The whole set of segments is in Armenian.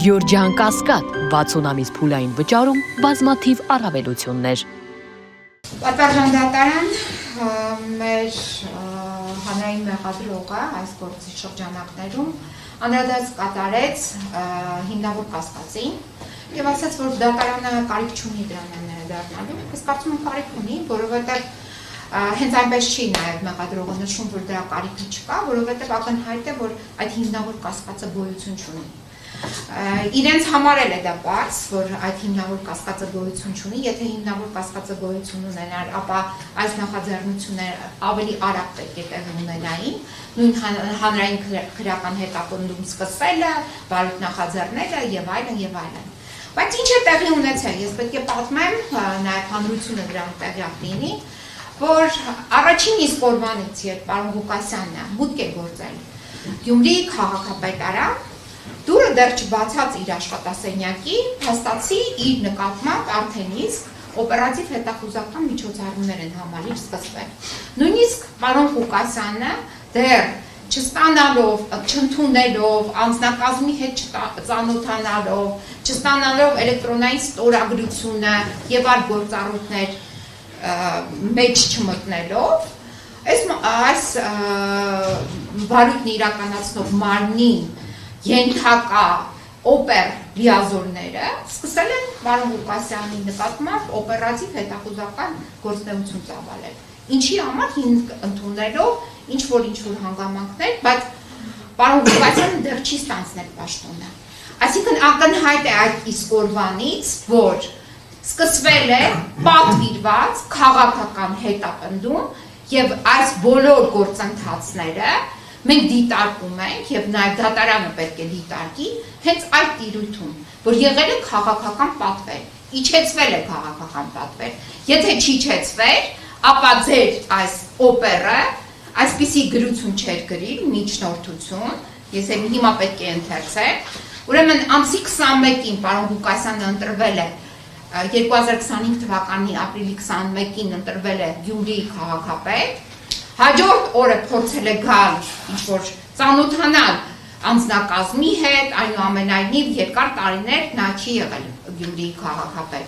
Գյորջյան Կասկադ 60 ամիս փուլային վճարում բազմաթիվ առավելություններ։ Պատվարժան դատարան մեր հանրային մեղադրողը այս գործի շրջանակներում անդրադարձ կատարեց հիմնավոր կասկածին եւ ասաց, որ դատարանը կարիք չունի դրան ներդառնալու։ Ես կարծում եմ կարիք ունի, որովհետեւ հենց այնպես չի նաև մեղադրողը նշում, որ դրա կարիքը չկա, որովհետեւ ակնհայտ է, որ այդ հիմնավոր կասկածը գոյություն չունի։ Իրենց համարել է դա բաց, որ այդ հիմնավոր կասկածը գոյություն չունի, եթե հիմնավոր կասկածը գոյություն ունենար, ապա այս նախաձեռնությունները ավելի արագ պետք է տեղի ունենային, նույն հանրային քրեական հետապնդում սկսելը, բարդ նախաձեռնելը եւ այլն եւ այլն։ Բայց ինչ է տեղի ունեցել, ես պետք է պատմեմ, նաեւ հանրությունը դրան տեղյակ լինի, որ առաջին իսկ օրվանից, երբ պարոն Ղուկասյանն մուտք է գործել Գյումրի քաղաքապետարան, դուրը դեռ չբացած իր աշխատասենյակի, փաստացի իր նկատմամբ արդեն իսկ օպերատիվ հետախուզական միջոցառումներ են համալիր սկսվել։ Նույնիսկ պարոն Ղուկասյանը դեռ չստանալով, չընդունելով, անձնակազմի հետ ծանոթանալով, չստանալով էլեկտրոնային ստորագրությունը եւ այլ գործառույթներ մեջ չմտնելով, այս վարույթն իրականացնող մարմնին ենթակա օպեր լիազորները սկսել են պարոն Ղուկասյանի նկատմամբ օպերատիվ հետախուզական գործունեություն ծավալել։ Ինչի համար հիմք ընդունելով ինչ-որ հանգամանքներ, բայց պարոն Ղուկասյանը դեռ չի ստանձնել պաշտոնը։ Այսինքն ակնհայտ է այդ իսկ օրվանից, որ սկսվել է պատվիրված քաղաքական հետապնդում եւ այս բոլոր գործընթացները մենք դիտարկում ենք եւ նաեւ դատարանը պետք է դիտարկի հենց այդ տիրույթում, որ եղել է քաղաքական պատվեր, իջեցվել է քաղաքական պատվեր։ Եթե չիջեցվեր, ապա ձեր այս օպերը այսպիսի գրություն չէր գրիլ, միջնորդություն, ես հիմա պետք է ընթերցեմ, ուրեմն ամսի 21-ին պարոն Ղուկասյանը ընտրվել է 2025 թվականի ապրիլի 21-ին ընտրվել է Գյումրի քաղաքապետ, հաջորդ օրը փորձել է գալ ինչ-որ ծանոթանալ անձնակազմի հետ, այնուամենայնիվ երկար տարիներ նա չի եղել Գյումրի քաղաքապետ։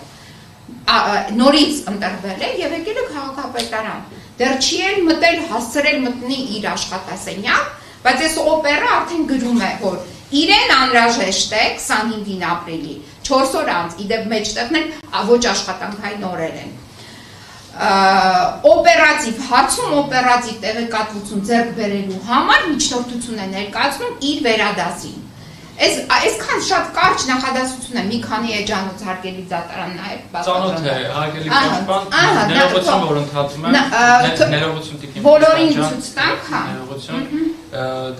Նորից ընտրվել է եւ եկել է քաղաքապետարան։ Դեռ չի էլ մտել, հասցրել մտնի իր աշխատասենյակ, բայց այս օպերը արդեն գրում է, որ իրեն անհրաժեշտ է 25 ապրիլի 4 օր անց, իդեպ մեջտեղն են ոչ աշխատանքային օրեր են։ Օպերատիվ հարցում օպերատիվ տեղեկատվություն ձեռք բերելու համար միջնորդություն է ներկայացնում իր վերադասին։ Այսքան շատ կարճ նախադասություն է, մի քանի էջանոց հարգելի դատարան նաև ծանոթ է, հարգելի պաշտպան, ներողություն, որ ընդհատում եմ, ներողություն տիկին բոլորին ցույց տանք, հա։ Ներողություն,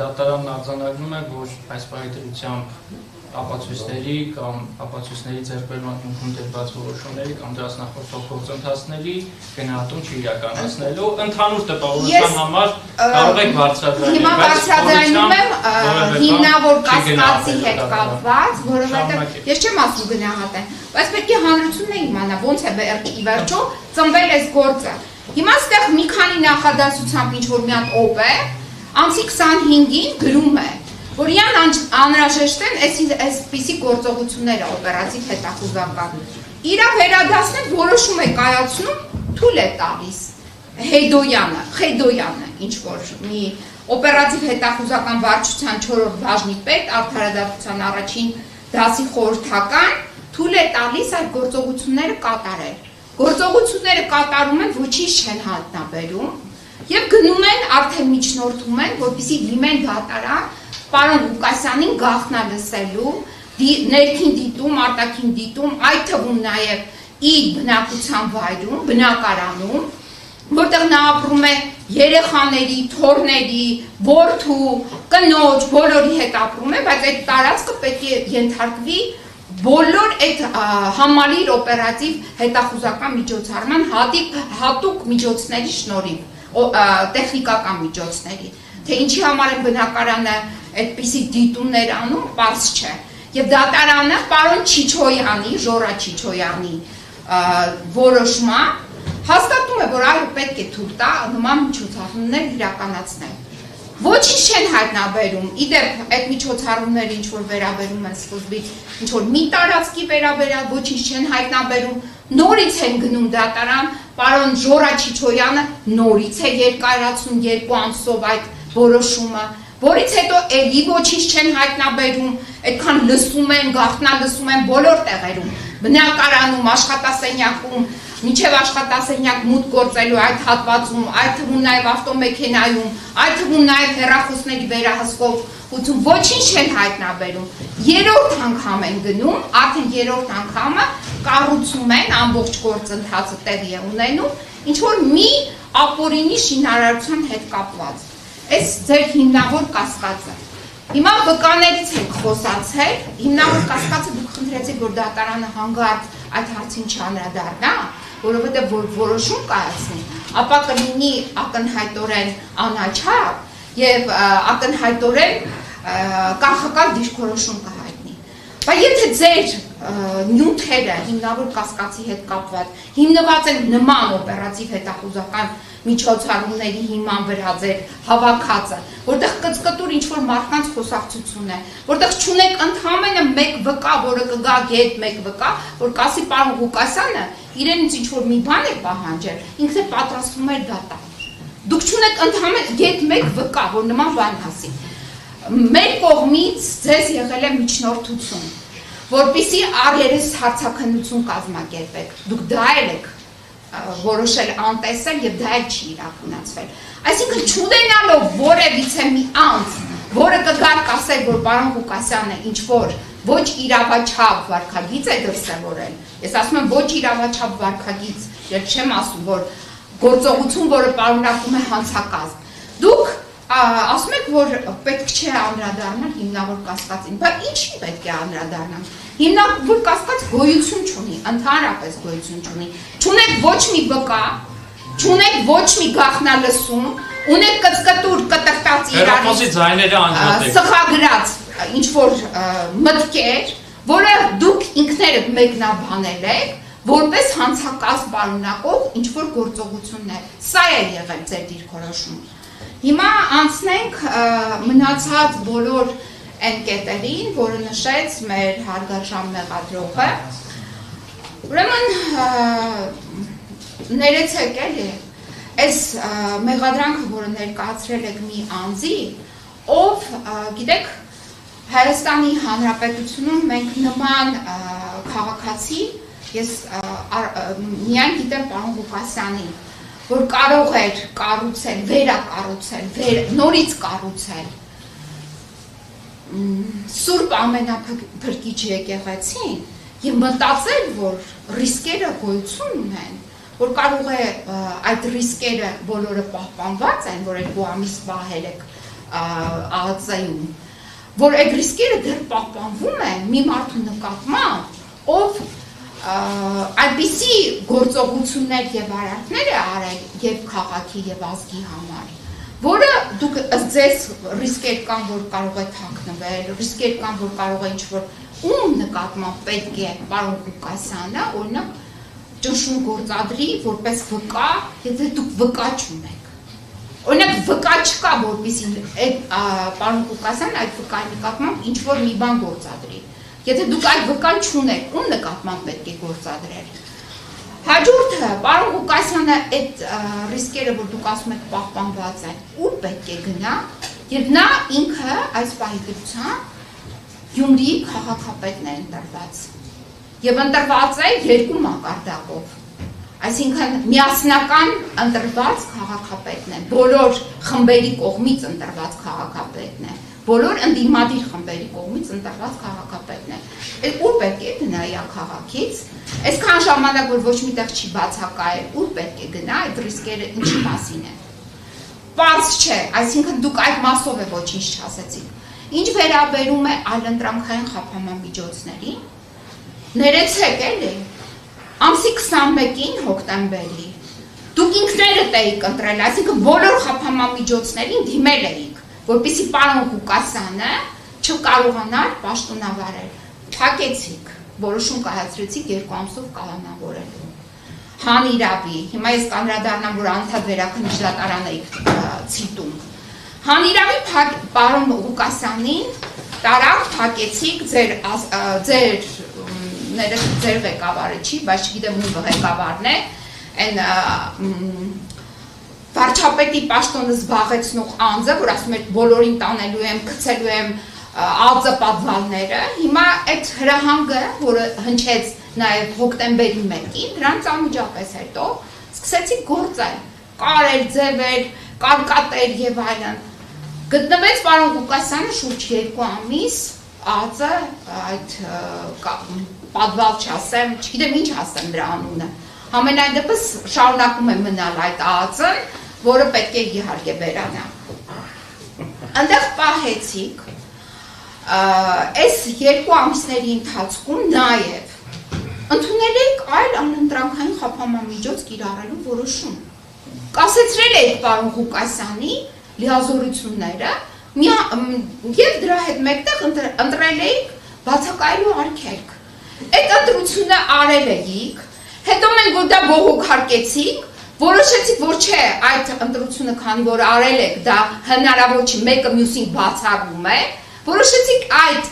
դատարանն արձանագրում է, որ այս պայմանությամբ ապացույցների կամ ապացույցների ձեռքբերման դեպված որոշումների կամ դրանց նախորդող գործընթացների գնահատում չի իրականացնելու, ընդհանուր տպավորության համար կարող եք բարձրաձայնել։ Հիմա բարձրաձայնում եմ հիմնավոր կասկածի հետ կապված, որովհետև ես չեմ ասում գնահատեն, բայց պետք է հանրությունն իմանա ոնց է ի վերջո ծնվել այս գործը։ Հիմա ստեղ մի քանի նախադասությամբ ինչ-որ մի հատ օպ է, ամսի 25-ին գրում է, որ իրան անհրաժեշտ են այսպիսի գործողությունները օպերատիվ հետախուզական։ Իրա վերադասնել որոշում է կայացնում, թույլ է տալիս Խեյդոյանը, ինչ-որ մի օպերատիվ հետախուզական վարչության 4-րդ բաժնի պետ, արդարադատության առաջին դասի խորհրդական, թույլ է տալիս այդ գործողությունները կատարել։ Գործողությունները կատարում են, ոչինչ չեն հայտնաբերում եւ գնում են, արդեն միջնորդում են, որպեսզի դիմեն դատարան պարոն Ղուկասյանին գաղտնա լսելու, ներքին դիտում, արտաքին դիտում, այդ թվում նաև իր բնակության վայրում, բնակարանում, որտեղ նա ապրում է երեխաների, թոռների, որդու, կնոջ, բոլորի հետ ապրում է, բայց այդ տարածքը պետք է ենթարկվի բոլոր այդ համալիր օպերատիվ հետախուզական միջոցառման հատուկ միջոցների շնորհիվ, տեխնիկական միջոցների, թե ինչի համար է բնակարանը այդպիսի դիտումներ անում, պարզ չէ։ Եվ դատարանը պարոն Չիչոյանի, Ժորա Չիչոյանի որոշման հաստատում է, որ այո պետք է թույլ տա նման միջոցառումներ իրականացնել։ Ոչինչ չեն հայտնաբերում, իդեպ այդ միջոցառումները ինչ որ վերաբերում են սկզբից, ինչ որ մի տարածքի վերաբերյալ ոչինչ չեն հայտնաբերում, նորից են գնում դատարան, պարոն Ժորա Չիչոյանը նորից է երկարացնում 2 ամսով այդ որոշումը, որից հետո էլի ոչինչ չեն հայտնաբերում, այդքան լսում են, գաղտնալսում են բոլոր տեղերում, բնակարանում, աշխատասենյակում, մինչև աշխատասենյակ մուտք գործելու այդ հատվածում, այդ թվում նաև ավտոմեքենայում, այդ թվում նաև հեռախոսների վերահսկով ուցում ոչինչ չեն հայտնաբերում։ 3-րդ անգամ են գնում, արդեն 3-րդ անգամը կառուցում են, ամբողջ գործընթացը տեղի է ունենում, ինչ որ մի ապօրինի շինարարության հետ կապված։ Այս ձեր հիմնավոր կասկածը։ Հիմա վկաներից եք խոսացել, հիմնավոր կասկածը դուք խնդրեցիք, որ դատարանը հանգարտ այդ հարցին չանդրադառնա, որովհետև որ որոշում կայացնի, ապա կլինի ակնհայտորեն անաչափ եւ ակնհայտորեն կանխական դիրքորոշում կհայտնի։ Բայց եթե ձեր նյութերը հիմնավոր կասկածի հետ կապված հիմնված են նման օպերատիվ հետախուզական միջոցառումների հիման վրա ձեր հավաքածը, որտեղ կծկտուր ինչ-որ մարդկանց խոսակցություն է, որտեղ չունեք ընդհանրապես մեկ վկա, որը կգա գետ մեկ վկա, որ կասի պարոն Ղուկասյանը իրենից ինչ-որ մի բան է պահանջել, ինքն է պատրաստվում էր դատա։ Դուք չունեք ընդհանրապես գետ մեկ վկա, որ նման բան ասի։ Մեր կողմից ձեզ եղել է միջնորդություն, որպեսզի առերես հարցաքննություն կազմակերպեք։ Դուք դա եք որոշել անտեսել եւ դա էլ չի իրականացվել։ Այսինքն չունենալով որևիցե մի անձ, որը կգար կասել, որ պարոն Ղուկասյանը ինչ որ ոչ իրավաչափ վարքագիծ է դրսևորել։ Ես ասում եմ ոչ իրավաչափ վարքագիծ, եւ չեմ ասում, որ գործողություն, որը պարունակում է հանցակազմ։ Դուք ասում եք, որ պետք չէ անդրադառնալ հիմնավոր կասկածին, բայց ինչի պետք է անդրադառնալ։ Հիմնավոր կասկած գոյություն չունի, ընդհանրապես գոյություն չունի։ Չունեք ոչ մի վկա, չունեք ոչ մի գաղտնալսում, ունեք կծկտուր կտրտած իրարից սխագրած ինչ որ մտքեր, որը դուք ինքներդ մեկնաբանել եք, որպես հանցակազմ պարունակող ինչ որ գործողություններ։ Սա է եղել ձեր դիրքորոշումը։ Հիմա անցնենք մնացած բոլոր այն կետերին, որը նշեց մեր հարգարժան մեղադրողը։ Ուրեմն ներեցեք էլի, այս մեղադրանքը, որը ներկայացրել եք մի անձի, ով, գիտեք, Հայաստանի Հանրապետությունում մենք նման քաղաքացի, ես միայն գիտեմ պարոն Ղուկասյանին, որ կարող էր կառուցել, վերակառուցել, նորից կառուցել Սուրբ ամենափրկիչ եկեղեցին եւ մտածել, որ ռիսկերը գոյություն ունեն, որ կարող է այդ ռիսկերը բոլորը պահպանված են, որ 2 ամիս պահել եք ԱԱԾ-ում, որ այդ ռիսկերը դեռ պահպանվում են մի մարդու նկատմամբ, ով այդպիսի գործողություններ եւ արարքներ է արել եւ քաղաքի եւ ազգի համար, որը դուք ըստ ձեզ ռիսկեր կան, որ կարող է թաքնվել, ռիսկեր կան, որ կարող է ինչ-որ ում նկատմամբ պետք է պարոն Ղուկասյանը, օրինակ ճնշում գործադրի որպես վկա, եթե դուք վկա չունեք։ Օրինակ վկա չկա, որպեսզի այդ պարոն Ղուկասյանը այդ վկայի նկատմամբ ինչ-որ մի բան գործադրի։ Եթե դուք այդ վկան չունեք, ում նկատմամբ պետք է գործադրել։ Հաջորդը, պարոն Ղուկասյանը այդ ռիսկերը, որ դուք ասում եք պահպանված են, ուր պետք է գնա, եւ նա ինքը այս պահի դրությամբ Գյումրիի քաղաքապետն է ընտրված։ Եվ ընտրված է 2 մակարդակով։ Այսինքն միասնական ընտրված քաղաքապետն է, բոլոր խմբերի կողմից ընտրված քաղաքապետն է, բոլոր ընդդիմադիր խմբերի կողմից ընտրված քաղաքապետն է։ Ուր պետք է գնա իր քաղաքից, այսքան ժամանակ, որ ոչ միտեղ չի բացակայել, ուր պետք է գնա, այդ ռիսկերը ինչի մասին են։ Պարզ չէ, այսինքն դուք այդ մասով է ոչինչ չասեցիք։ Ինչ վերաբերում է այլընտրանքային խափանամիջոցներին, ներեցեք էլի, ամսի 21-ին հոկտեմբերի, դուք ինքներդ էիք ընտրել, այսինքն բոլոր խափանամիջոցներին դիմել էիք, որպեսզի պարոն Ղուկասյանը չկարողանար պաշտոնավարել, փակեցիք, որոշում կայացրեցիք 2 ամսով կալանավորելու։ Հանիրավի, հիմա ես կանդրադառնամ, որ անդադ վերաքննիչ դատարան էիք ցիտում։ Հանիրավի պարոն Ղուկասյանին տարավ փակեցիք ձեր ղեկավարը չի, բայց չգիտեմ ում ղեկավարն է, այն վարչապետի պաշտոնը զբաղեցնող անձը, որ ասում էր բոլորին տանելու եմ, գցելու եմ ածը պատվալները, հիմա այդ հրահանգը, որը հնչեց նաև հոկտեմբերի 1-ին, դրանց անմիջապես հետո սկսեցիք գործել, կարել, ձևել, կարկատել եւ այլն։ Գտնվեց պարոն Ղուկասյանը շուրջ 2 ամիս ածը այդ պատվալ չասեմ, չգիտեմ ինչ ասեմ դրա անունը։ Համենայն դեպս շարունակում է մնալ այդ ածն, որը պետք է իհարկե վերանա։ Այնտեղ պահեցիք, այս 2 ամիսների ընթացքում նաև ընդունել եք այլ անընտրանքային խափանամիջոց կիրառելու որոշում։ Կասեցրել եք պարոն Ղուկասյանի լիազորությունները եւ դրա հետ մեկտեղ ընտրել էիք բացակայելու արգելք։ Այդ ընտրությունը արել էիք, հետո մենք որ դա բողոքարկեցինք, որոշեցիք, որ չէ, այդ ընտրությունը քանի որ արել եք, դա հնարավոր չի, մեկը մյուսին բացառում է, որոշեցիք այդ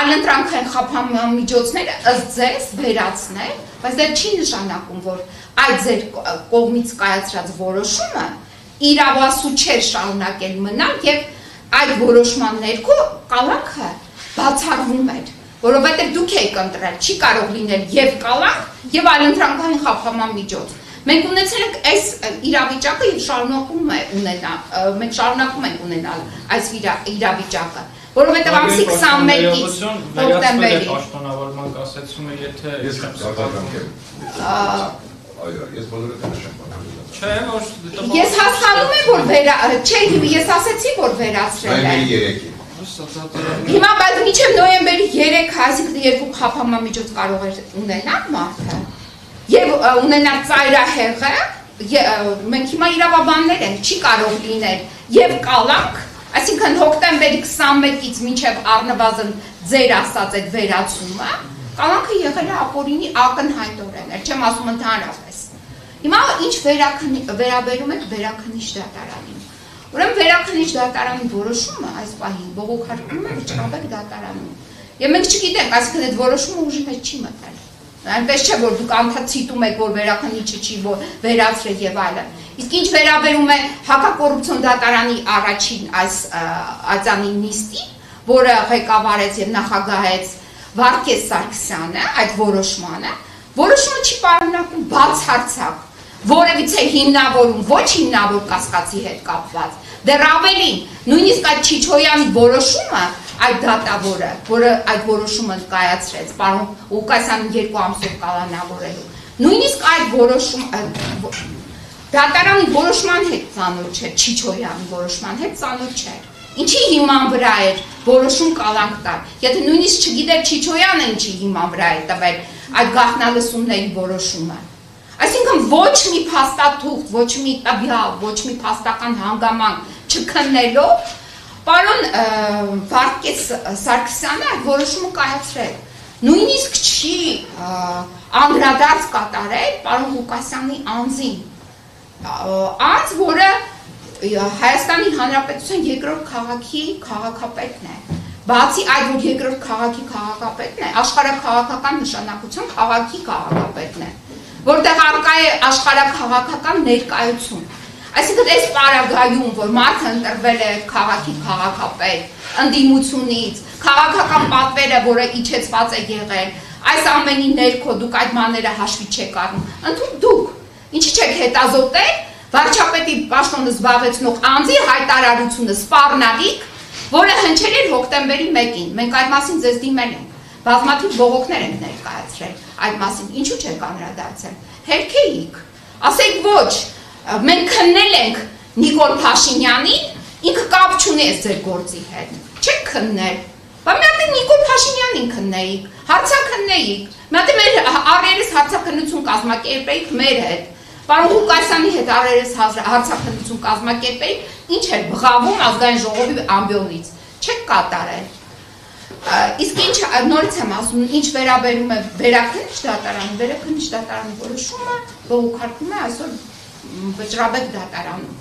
այլընտրանքային խափանամիջոցները ըստ ձեզ վերացնել, բայց դա չի նշանակում, որ այդ ձեր կողմից կայացրած որոշումը իրավասու չէր շարունակել մնալ եւ այդ որոշման ներքո կալանքը բացառվում էր, որովհետեւ դուք եք ընտրել, չի կարող լինել եւ կալանք եւ այլընտրանքային խափանամիջոց։ Մենք ունեցել ենք այս իրավիճակը եւ շարունակում ենք ունենալ այս իրավիճակը, որովհետեւ ամսի 21-ից հոկտեմբերի պաշտոնավարման կասեցումը, եթե Ես բոլորը կնշեմ։ Չէ, որ Ես հասկանում եմ, որ ես ասեցի, որ վերացրել է։ Հիմա բայց մինչև նոյեմբերի 3, այսինքն 2 խափանամիջոց կարող էր ունենալ մարդը եւ ունենալ ծայրահեղը, մենք հիմա իրավաբաններ ենք, չի կարող լինել եւ կալանք, այսինքն հոկտեմբերի 21-ից մինչև առնվազն ձեր ասած այդ վերացումը, կալանքը եղել է ապօրինի ակնհայտորեն, չեմ ասում ընդհանրապես։ Հիմա ինչ վերաբերում եք վերաքննիչ դատարանին։ Ուրեմն վերաքննիչ դատարանի որոշումը այս պահին բողոքարկվում է Վճռաբեկ դատարանում։ Եվ մենք չգիտենք, այսինքն այդ որոշումը ուժի մեջ չի մտել։ Այնպես չէ, որ դուք անդադ ցիտում եք, որ վերաքննիչը չի վերացրել եւ այլն։ Իսկ ինչ վերաբերում է հակակոռուպցիոն դատարանի առաջին այս ածանի նիստին, որը ղեկավարեց եւ նախագահեց Վարդգես Սարգսյանը, այդ որոշումը չի պարունակում բացարձակ որևիցե հիմնավորում, ոչ հիմնավոր կասկածի հետ կապված։ Դեռ ավելին, նույնիսկ այդ Չիչոյանի որոշումը, այդ դատավորը, որը այդ որոշումը կայացրեց, պարոն Ղուկասյանին 2 ամսով կալանավորելու, նույնիսկ այդ դատարանի որոշման հետ ծանոթ չէ, Չիչոյանի որոշման հետ ծանոթ չէ։ Ինչի հիման վրա էր որոշում կալանք տալ։ Եթե նույնիսկ չգիտեր Չիչոյանը ինչի հիման վրա է տվել այդ գաղտնալսումների որոշումը։ Այսինքն ոչ մի փաստաթուղթ, ոչ մի տվյալ, ոչ մի փաստական հանգամանք չքննելով, պարոն Վարդգես Սարգսյանը այդ որոշումը կայացրել։ Նույնիսկ չի անդրադարձ կատարել պարոն Ղուկասյանի անձին, անձ, որը Հայաստանի Հանրապետության երկրորդ քաղաքի քաղաքապետն է, բացի այդ, որ երկրորդ քաղաքի քաղաքապետն է, աշխարհաքաղաքական նշանակության քաղաքի քաղաքապետն է, որտեղ առկա է աշխարհաքաղաքական ներկայություն։ Այսինքն այս պարագայում, որ մարդը ընտրվել է քաղաքի քաղաքապետ, ընդդիմությունից, քաղաքական պատվերը, որը իջեցված է եղել, այս ամենի ներքո դուք այդ բաները հաշվի չեք առնում, ընդհանուր դուք, ինչի չեք հետազոտել վարչապետի պաշտոնը զբաղեցնող անձի հայտարարությունը սպառնալիք, որը հնչել էր հոկտեմբերի 1-ին։ Մենք այդ մասին ձեզ դիմել ենք, բազմաթիվ բողոքներ ենք ներկայացրել այդ մասին, ինչու չեք անդրադարձել։ Հերքեիք, ասեք ոչ, մենք քննել ենք Նիկոլ Փաշինյանին, ինքը կապ չունի ձեր գործի հետ։ Չեք քննել։ Բա մի հատ Նիկոլ Փաշինյանին քննեիք, հարցաքննեիք։ Մի հատ մեր առերես հարցաքննություն կազմակերպեիք մեր հետ։ Պարոն Ղուկասյանի հետ առերես հարցաքննություն կազմակերպեիք, ինչ էր բղավում ազգային ժողովի ամբիոնից, չեք կատարել։ Իսկ ինչ նորից եմ ասում, ինչ վերաբերում է վերաքննիչ դատարանի որոշումը բողոքարկվում է այսօր Վճռաբեկ դատարանում։